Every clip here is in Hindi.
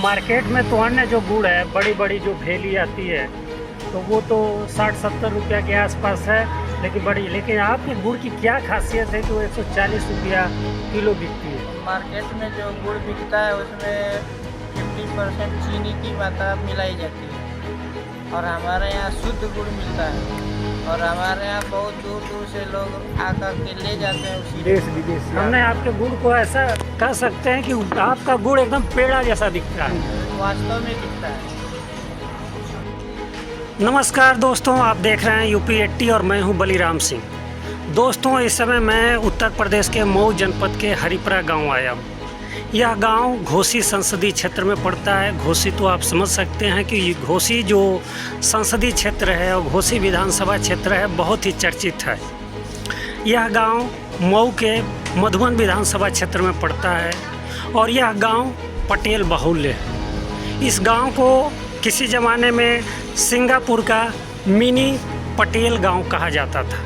मार्केट में तो अन्य जो गुड़ है, बड़ी बड़ी जो भेली आती है, तो वो तो 60-70 रुपया के आसपास है, लेकिन आपके गुड़ की क्या खासियत है कि वो 140 रुपया किलो बिकती है? मार्केट में जो गुड़ बिकता है उसमें 50% चीनी की मात्रा मिलाई जाती है और हमारे यहाँ शुद्ध गुड़ मिलता है और हमारे यहाँ बहुत दूर दूर से लोग आकर के ले जाते हैं उसी देश विदेश। हमने आपके गुड़ को ऐसा कह सकते हैं कि आपका गुड़ एकदम पेड़ा जैसा दिखता है, वास्तव में दिखता है। नमस्कार दोस्तों, आप देख रहे हैं यूपी 80 और मैं हूं बलिराम सिंह। दोस्तों, इस समय मैं उत्तर प्रदेश के मऊ जनपद के हरिपुरा गांव आया हूं। यह गांव घोसी संसदीय क्षेत्र में पड़ता है। घोसी तो आप समझ सकते हैं कि घोसी जो संसदीय क्षेत्र है और घोसी विधानसभा क्षेत्र है, बहुत ही चर्चित है। यह गांव मऊ के मधुबन विधानसभा क्षेत्र में पड़ता है और यह गांव पटेल बाहुल्य है। इस गांव को किसी ज़माने में सिंगापुर का मिनी पटेल गांव कहा जाता था।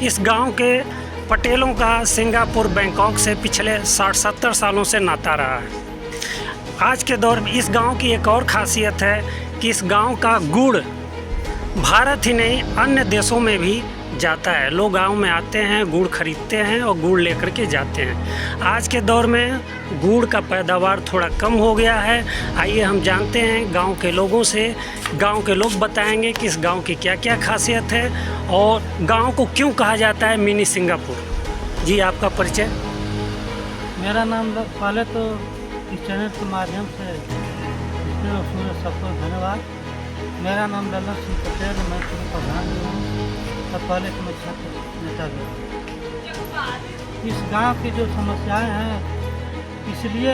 इस गांव के पटेलों का सिंगापुर बैंकॉक से पिछले 60-70 सालों से नाता रहा है। आज के दौर में इस गांव की एक और खासियत है कि इस गांव का गुड़ भारत ही नहीं अन्य देशों में भी जाता है। लोग गांव में आते हैं, गुड़ खरीदते हैं और गुड़ लेकर के जाते हैं। आज के दौर में गुड़ का पैदावार थोड़ा कम हो गया है। आइए हम जानते हैं गांव के लोगों से। गांव के लोग बताएंगे कि इस गांव की क्या क्या खासियत है और गांव को क्यों कहा जाता है मिनी सिंगापुर। जी, आपका परिचय? मेरा नाम पहले तो इस चैनल के माध्यम से सबको धन्यवाद। मेरा नाम लल्लन सिंह पटेल, मैं प्रधान भी हूँ और पहले के मैं छात्र नेता भी हूँ। इस गांव की जो समस्याएं हैं इसीलिए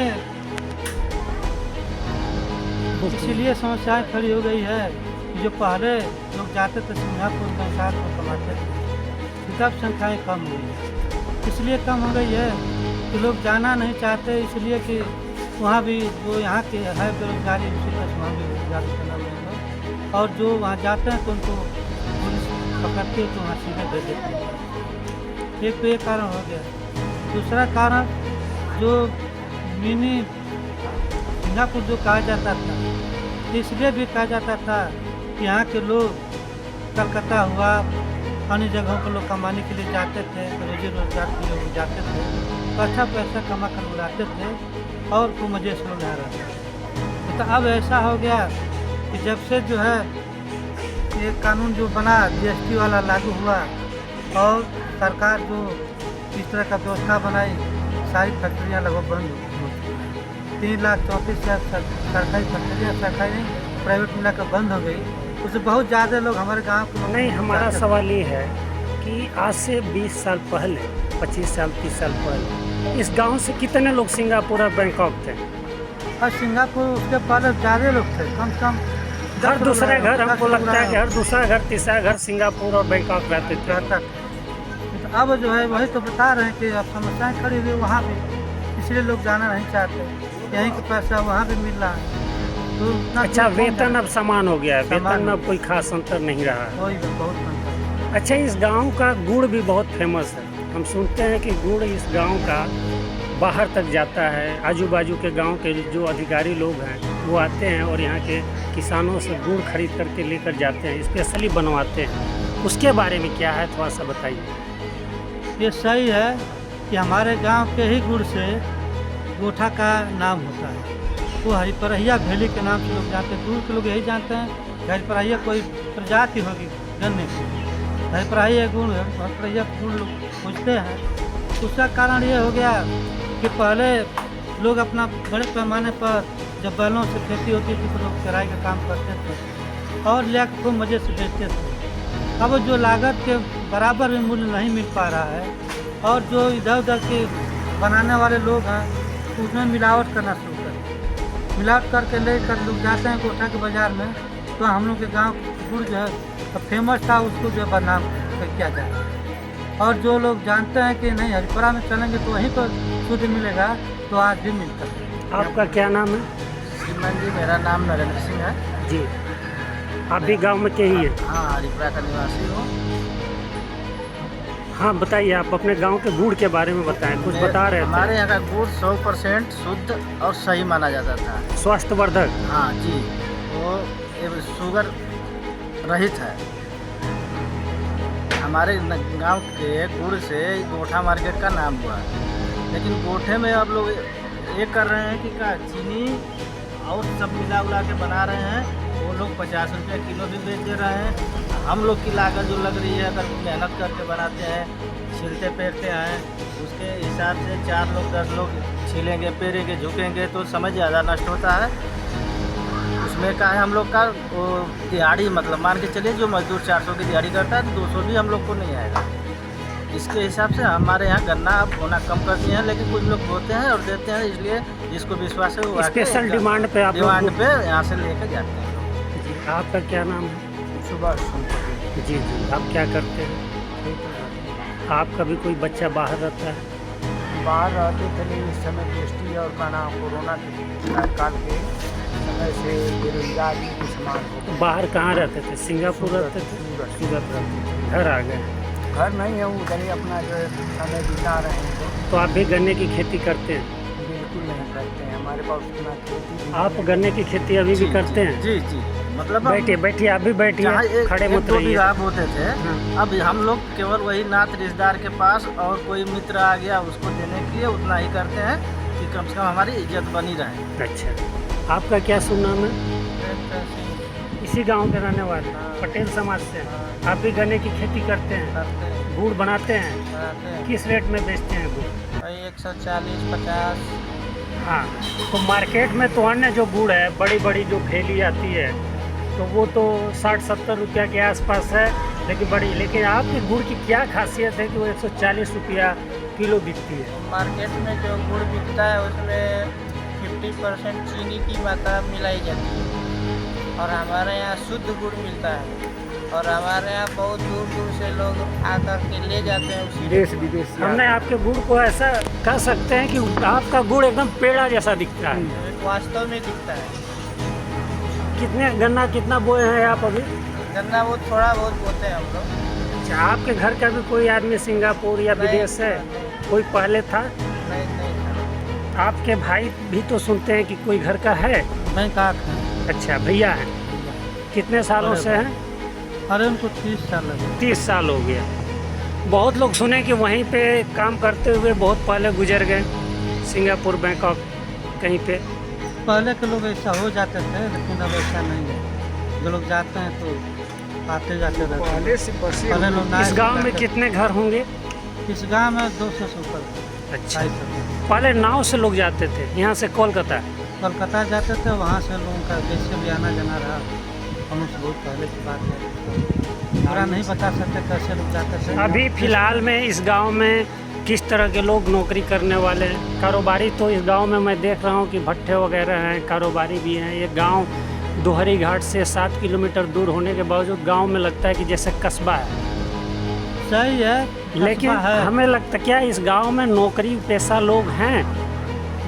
समस्याएं खड़ी हो गई है कि जो पहले लोग जाते थे सिंगापुर बैंकॉक में कमाते थे, तब संख्याएँ कम हुई है। इसलिए कम हो गई है कि लोग जाना नहीं चाहते, इसलिए कि वहाँ भी जो यहाँ के है बेरोजगारी, उसी तरह वहाँ भी रोजगारी करना लोग, और जो वहाँ जाते हैं तो उनको पुलिस पकड़ते तो वहाँ सीधे भेज देते हैं। एक तो ये कारण हो गया। दूसरा कारण, जो मिनी सिंगापुर जो कहा जाता था, इसलिए भी कहा जाता था कि यहाँ के लोग कलकत्ता हुआ, अन्य जगहों पर लोग कमाने के लिए जाते थे, रोजी रोजगार के लिए जाते थे, तो अच्छा पैसा कमा कर बुलाते थे और को मजे से लोग रहा था। तो अब ऐसा हो गया कि जब से जो है ये कानून जो बना, GST वाला लागू हुआ और सरकार जो इस तरह का व्यवस्था बनाई, सारी फैक्ट्रियाँ लगभग बंद हो चुकी हैं। 3,34,000 सरकारी फैक्ट्रियाँ, सरकारी नहीं प्राइवेट मिलाकर बंद हो गई। उससे बहुत ज़्यादा लोग हमारे गांव के लोग नहीं, हमारा सवाल ये है कि आज से 20 साल पहले, 25 साल 30 साल पहले इस गांव से कितने लोग सिंगापुर और बैंकॉक थे? और सिंगापुर उसके पहले ज़्यादा लोग थे, कम से कम हर दूसरे घर, हमको लगता है कि हर दूसरा घर, तीसरा घर सिंगापुर और बैंकॉक रहते थे। तो अब जो है वही तो बता रहे हैं कि अब समस्याएं खड़ी हुई वहाँ भी, इसलिए लोग जाना नहीं चाहते। यहीं का पैसा वहाँ भी मिल रहा है तो अच्छा, वेतन अब समान हो गया है, वेतन में अब कोई खास अंतर नहीं रहा है। वही बहुत अंतर। अच्छा, इस गांव का गुड़ भी बहुत फेमस है। हम सुनते हैं कि गुड़ इस गांव का बाहर तक जाता है। आजू बाजू के गांव के जो अधिकारी लोग हैं वो आते हैं और यहाँ के किसानों से गुड़ खरीद करके लेकर जाते हैं, स्पेशली बनवाते हैं। उसके बारे में क्या है, थोड़ा सा बताइए। ये सही है कि हमारे गांव के ही गुड़ से गोठा का नाम होता है। वो हरिपरहिया भेली के नाम से लोग जानते हैं। दूर के लोग यही जानते हैं कि हरिपरहिया कोई प्रजाति होगी गन्ने की, हरिपरहिया गुड़ है, हरिपरहिया गुड़ लोग पूछते हैं। उसका कारण ये हो गया कि पहले लोग अपना बड़े पैमाने पर जब बैलों से खेती होती थी तो लोग चराई का काम करते थे और ले कर खूब मज़े से बेचते थे। अब जो लागत के बराबर भी मूल्य नहीं मिल पा रहा है और जो इधर उधर के बनाने वाले लोग हैं उसमें मिलावट करना शुरू कर, मिलावट करके लेकर लोग जाते हैं गोठा के बाज़ार में। तो हम लोग के गाँव गुड़ जो है फेमस था, उसको जो बदनाम किया जाए। और जो लोग जानते हैं कि नहीं हरिपुरा में चलेंगे तो वहीं पर शुद्ध मिलेगा, तो आज भी मिलता है। आपका क्या नाम है? श्रीमान जी, मेरा नाम नरेंद्र सिंह है जी। आप भी गांव में के ही हैं? हाँ, हरिपुरा का निवासी हूँ। हाँ बताइए, आप अपने गांव के गुड़ के बारे में बताएं, कुछ बता रहे हमारे थे। यहाँ का गुड़ 100% शुद्ध और सही माना जाता था। स्वास्थ्यवर्धक। हाँ जी, वो ये शुगर रहित है। हमारे गांव के गुड़ से गोठा मार्केट का नाम हुआ है। लेकिन गोठे में अब लोग ये कर रहे हैं कि क्या चीनी और सब मिला उला के बना रहे हैं। वो लोग 50 रुपये किलो भी बेच दे रहे हैं। हम लोग की लागत जो लग रही है, अगर मेहनत करके बनाते हैं, छिलते पेरते हैं, उसके हिसाब से 4 लोग 10 लोग छिलेंगे, पेरेंगे, झुकेंगे तो समय ज़्यादा नष्ट होता है। उसमें क्या है, हम लोग का वो दिहाड़ी, मतलब मान के चलिए जो मजदूर 400 की दिहाड़ी करता है तो 200 भी हम लोग को नहीं आएगा। इसके हिसाब से हमारे यहाँ गन्ना अब होना कम कर दिए हैं, लेकिन कुछ लोग बोते हैं और देते हैं। इसलिए जिसको विश्वास है वो आके स्पेशल डिमांड पे आप डिमांड लोग- पे यहाँ से लेके जाते हैं। जी, आपका क्या नाम है? सुबह जी जी, आप क्या करते हैं? आपका भी कोई बच्चा बाहर रहता है? बाहर रहते थे, लेकिन इस समय GST और का नाम कोरोना के काल के समय से बेरोजगारी के समान हो गए। बाहर कहाँ रहते थे? सिंगापुर रहते थे? सूरत रहते थे। घर आ गए। घर नहीं है, उधर ही अपना जो है समय बिता रहे हैं। तो आप भी गन्ने की खेती करते हैं? बिल्कुल नहीं करते हैं, हमारे पास उतना खेती भी आप गन्ने की खेती अभी भी करते हैं? जी जी, मतलब बैठिए बैठिए, आप भी बैठिए, खड़े मत 2 रहिए। बीघा होते थे। हाँ। अब हम लोग केवल वही नात रिश्तेदार के पास और कोई मित्र आ गया उसको देने के लिए उतना ही करते हैं कि कम से कम हमारी इज्जत बनी रहे। अच्छा, आपका क्या शुभ नाम है? इसी गांव के रहने वाले? पटेल समाज से हैं। आप भी गन्ने की खेती करते हैं? गुड़ बनाते हैं? किस रेट में बेचते हैं गुड़? 140-50। हाँ, तो मार्केट में तो अन्य जो गुड़ है, बड़ी बड़ी जो थैली आती है, तो वो तो 60-70 रुपया के आसपास है, लेकिन आपके गुड़ की क्या खासियत है कि वो 140 रुपया किलो बिकती है? मार्केट में जो गुड़ बिकता है उसमें 50% चीनी की मात्रा मिलाई जाती है और हमारे यहाँ शुद्ध गुड़ मिलता है और हमारे यहाँ बहुत दूर दूर से लोग आकर के ले जाते हैं उसी देश विदेश हमने आपके गुड़ को ऐसा कह सकते हैं कि आपका गुड़ एकदम पेड़ा जैसा दिखता है। वास्तव में दिखता है। कितना बोए हैं आप अभी? गन्ना वो थोड़ा बहुत बोते हैं हम लोग। अच्छा, आपके घर का भी कोई आदमी सिंगापुर या विदेश से कोई पहले था? नहीं आपके भाई भी तो सुनते हैं कि कोई घर का है? बैंकाक है। अच्छा, भैया हैं। कितने सालों से हैं? अरे उनको 30 साल लगे। 30 साल हो गया। बहुत लोग सुने कि वहीं पे काम करते हुए बहुत पहले गुजर गए, सिंगापुर, बैंकॉक, कहीं पे। पहले के लोग ऐसा हो जाते थे, लेकिन अब ऐसा नहीं है। जो लोग जाते हैं तो आते जाते रहते हैं। पहले से बसे पहले लोग इस नाव गांव से में जाते कितने घर होंगे? थे। इस गांव में 200 से ऊपर। अच्छा, 250। पहले नाव से लोग जाते थे यहाँ से कोलकाता? कोलकाता जाते थे, वहाँ से लोगों का जैसे भी आना जाना रहा। हम उससे बहुत पहले की बात है, पूरा नहीं बता सकते कैसे लोग जाते थे। अभी फिलहाल में इस गांव में किस तरह के लोग नौकरी करने वाले हैं? कारोबारी तो इस गांव में मैं देख रहा हूं कि भट्टे वगैरह हैं, कारोबारी भी हैं। ये गांव दोहरी घाट से 7 किलोमीटर दूर होने के बावजूद गांव में लगता है कि जैसे कस्बा है। सही है, लेकिन कस्बा है। हमें लगता क्या इस गांव में नौकरी पेशा लोग हैं?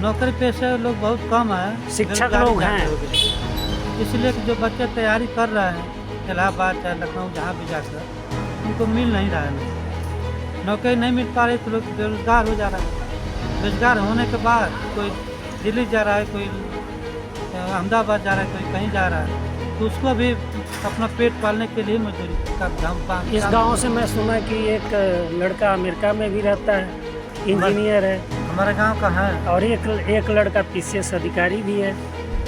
नौकरी पेशे लोग बहुत कम है। शिक्षक बेरोजगारी लोग ज़्यादा हैं। हो गई। इसलिए कि जो बच्चे तैयारी कर रहे हैं इलाहाबाद चाहे लखनऊ जहाँ भी जाकर, उनको मिल नहीं रहा है। नौकरी नहीं मिल पा रही तो लोग बेरोजगार हो जा रहा है। बेरोजगार होने के बाद कोई दिल्ली जा रहा है, कोई अहमदाबाद जा रहा है, कोई कहीं जा रहा है, तो उसको भी अपना पेट पालने के लिए मजदूरी का काम। इस गांव से मैं सुना कि एक लड़का अमेरिका में भी रहता है, इंजीनियर है, हमारे गांव का है। और एक लड़का PCS अधिकारी भी है।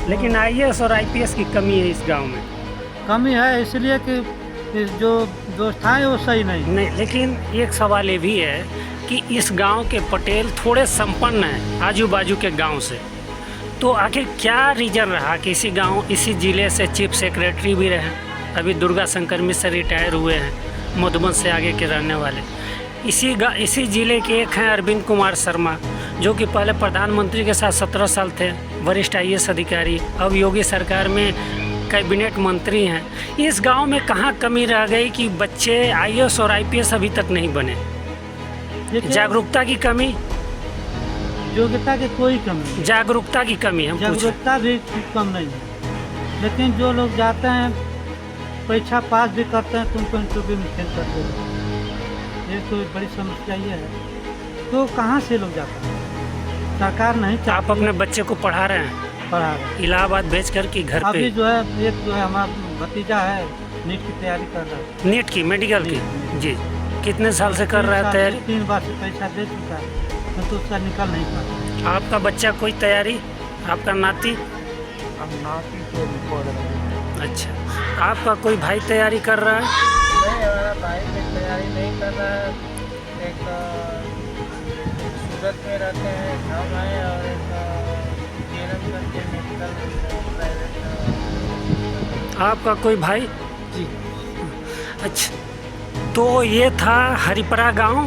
लेकिन IAS और IPS की कमी है इस गांव में। कमी है इसलिए कि जो व्यवस्थाएं वो सही नहीं। लेकिन एक सवाल ये भी है कि इस गांव के पटेल थोड़े संपन्न हैं आजू बाजू के गांव से, तो आखिर क्या रीज़न रहा कि इसी ज़िले से चीफ सेक्रेटरी भी रहे? अभी दुर्गा शंकर मिश्र रिटायर हुए हैं, मधुबन से आगे के रहने वाले। इसी ज़िले के एक हैं अरविंद कुमार शर्मा, जो कि पहले प्रधानमंत्री के साथ 17 साल थे, वरिष्ठ IAS अधिकारी, अब योगी सरकार में कैबिनेट मंत्री हैं। इस गांव में कहाँ कमी रह गई कि बच्चे IAS और IPS अभी तक नहीं बने? देखिए, जागरूकता की कमी? योग्यता की कोई कमी नहीं। जागरूकता की कमी हम पूछ। जागरूकता भी कम नहीं है, लेकिन जो लोग जाते हैं परीक्षा पास भी करते हैं तो उनको इंटरव्यू में फेल कर देते हैं। ये तो बड़ी समस्या ये है। तो कहाँ से लोग जाते हैं? सरकार नहीं आप चाहती अपने बच्चे को पढ़ा रहे हैं पढ़ा रहे। इलाहाबाद भेज कर कि घर पे? अभी जो है एक जो है हमारा भतीजा है नीट की तैयारी कर रहा है। नीट की, मेडिकल की? नीट। जी। कितने साल से कर रहा है तैयारी? 3 बार से पैसा दे चुका है, मैं तो उसका निकल नहीं पाता। आपका बच्चा कोई तैयारी, आपका नाती? अब नाती तो पढ़ रहे हैं। अच्छा, आपका कोई भाई तैयारी कर रहा है? नहीं, हमारा भाई भी तैयारी नहीं कर रहा है। एक सूरत में रहते हैं, एक हम हैं, और एक केरल करके मेडिकल प्राइवेट। आपका कोई भाई? जी। अच्छा, तो ये था हरिपरा गांव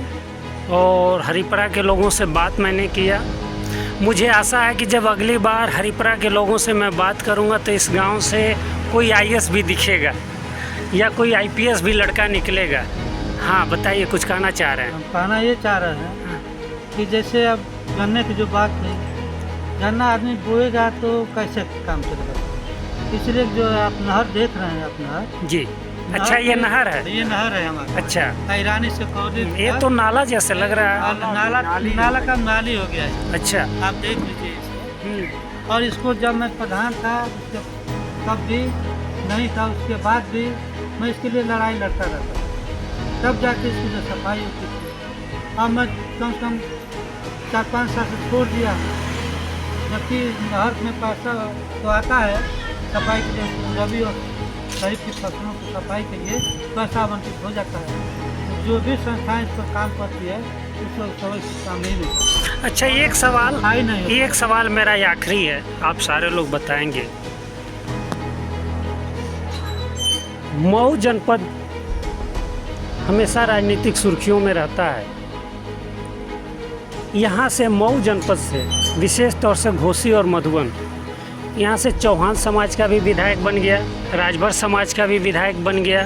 और हरिपरा के लोगों से बात मैंने किया। मुझे आशा है कि जब अगली बार हरिपरा के लोगों से मैं बात करूंगा तो इस गांव से कोई आईएएस भी दिखेगा या कोई आईपीएस भी लड़का निकलेगा। हाँ, बताइए, कुछ कहना चाह रहे हैं? हम कहना ये चाह रहे हैं कि जैसे अब गन्ने की जो बात है, गन्ना आदमी बोएगा तो कैसे काम चलेगा? इसलिए जो है आप नहर देख रहे हैं, आप नहर। जी। अच्छा, ये नहर है? ये नहर है हमारा। अच्छा, ईरानी से कौड़ी ये तो नाला जैसे लग रहा है। नाला का नाली हो गया है। अच्छा। आप देख लीजिए इसको। और इसको जब मैं प्रधान था उसके तब भी नहीं था, उसके बाद भी मैं इसके लिए लड़ाई लड़ता रहता था, तब जाके इसकी जो सफाई होती थी। अब मैं कम से कम 4-5 साल से छोड़ दिया, जबकि नहर में पैसा तो आता है सफाई के लिए, रबी और खरीफ की फसलों की सफाई के लिए पैसा आवंटित हो जाता है। जो भी संस्थाएं इस पर काम करती है उसको समय काम नहीं मिलता। अच्छा, एक सवाल, सफाई नहीं होती। एक सवाल मेरा ये आखिरी है, आप सारे लोग बताएंगे। मऊ जनपद हमेशा राजनीतिक सुर्खियों में रहता है। यहाँ से मऊ जनपद से विशेष तौर से घोसी और मधुबन, यहाँ से चौहान समाज का भी विधायक बन गया, राजभर समाज का भी विधायक बन गया,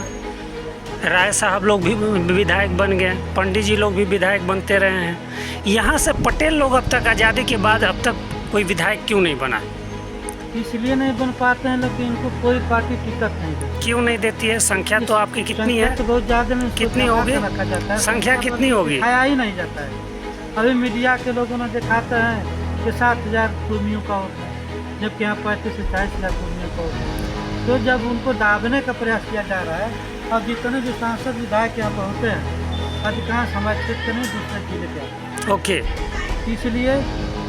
राय साहब लोग भी विधायक बन गए, पंडित जी लोग भी विधायक बनते रहे हैं। यहाँ से पटेल लोग अब तक आज़ादी के बाद अब तक कोई विधायक क्यों नहीं बना? इसलिए नहीं बन पाते हैं लोग कि इनको कोई पार्टी टिकट नहीं देती। क्यों नहीं देती है? संख्या तो आपकी कितनी है? संख्या तो बहुत ज़्यादा नहीं, कितनी होगी? रखा जाता है। संख्या कितनी होगी? दिखाया ही नहीं जाता है। अभी मीडिया के लोगों ने दिखाते हैं कि 7,000 कर्मियों का होता है, जबकि यहाँ 35 से 40,000 कर्मियों का होता है। तो जब उनको दाबने का प्रयास किया जा रहा है, अब जितने जो सांसद विधायक यहाँ पर होते हैं अधिकांश हमारे क्षेत्र में दूसरे जिले के आते हैं। ओके। इसलिए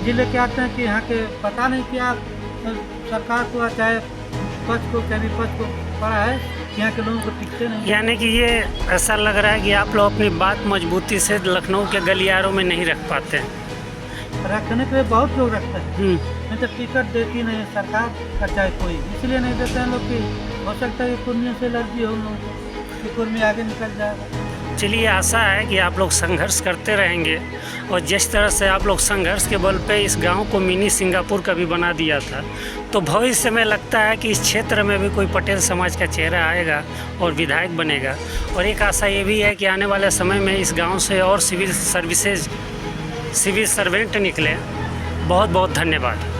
जिले के आते हैं कि यहाँ के पता नहीं क्या सरकार को चाहे पक्ष को चाहे विपक्ष को पड़ा है, यहाँ के लोगों को टिकते नहीं। यानी कि ये ऐसा लग रहा है कि आप लोग अपनी बात मजबूती से लखनऊ के गलियारों में नहीं रख पाते हैं। रखने के लिए बहुत लोग रखते हैं, नहीं तो टिकट देती नहीं है सरकार का चाहे कोई, इसलिए नहीं देते हैं लोग कि हो सकता है कि कुर्मियों से एलर्जी हो उन लोगों को, कि कुर्मी आगे निकल जाएगा। चलिए, आशा है कि आप लोग संघर्ष करते रहेंगे और जिस तरह से आप लोग संघर्ष के बल पे इस गांव को मिनी सिंगापुर का भी बना दिया था, तो भविष्य में लगता है कि इस क्षेत्र में भी कोई पटेल समाज का चेहरा आएगा और विधायक बनेगा। और एक आशा ये भी है कि आने वाले समय में इस गांव से और सिविल सर्वेंट निकले। बहुत बहुत धन्यवाद।